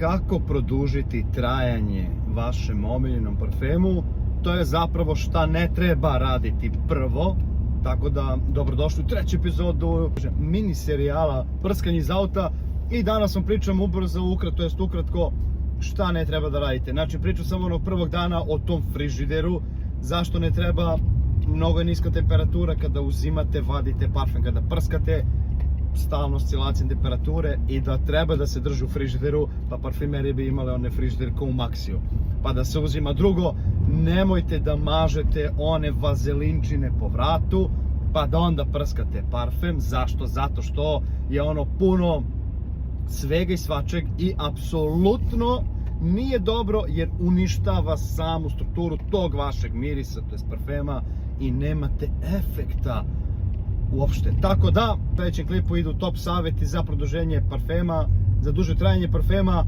kako produžiti trajanje vašem omiljenom parfemu. To je zapravo šta ne treba raditi prvo. Tako da, dobrodošli u treću epizodu mini serijala Prskanje iz auta. I danas vam pričam ubrzo, ukratko, šta ne treba da radite. Znači, pričam samo onog prvog dana o tom frižideru. Zašto ne treba, mnogo je niska temperatura kada uzimate, vadite parfem, kada prskate, stalno oscilacijom temperature i da treba da se drži u frižideru, pa parfumerije bi imale one frižider kao u Maxiju, pa da se uzima. Drugo, nemojte da mažete one vazelinčine po vratu, pa da onda prskate parfem. Zašto? Zato što je ono puno svega i svačeg i apsolutno nije dobro jer uništava samu strukturu tog vašeg mirisa, to jest parfema, i nemate efekta uopšte. Tako da, u sledećem klipu idu top savjeti za produženje parfema, za duže trajanje parfema.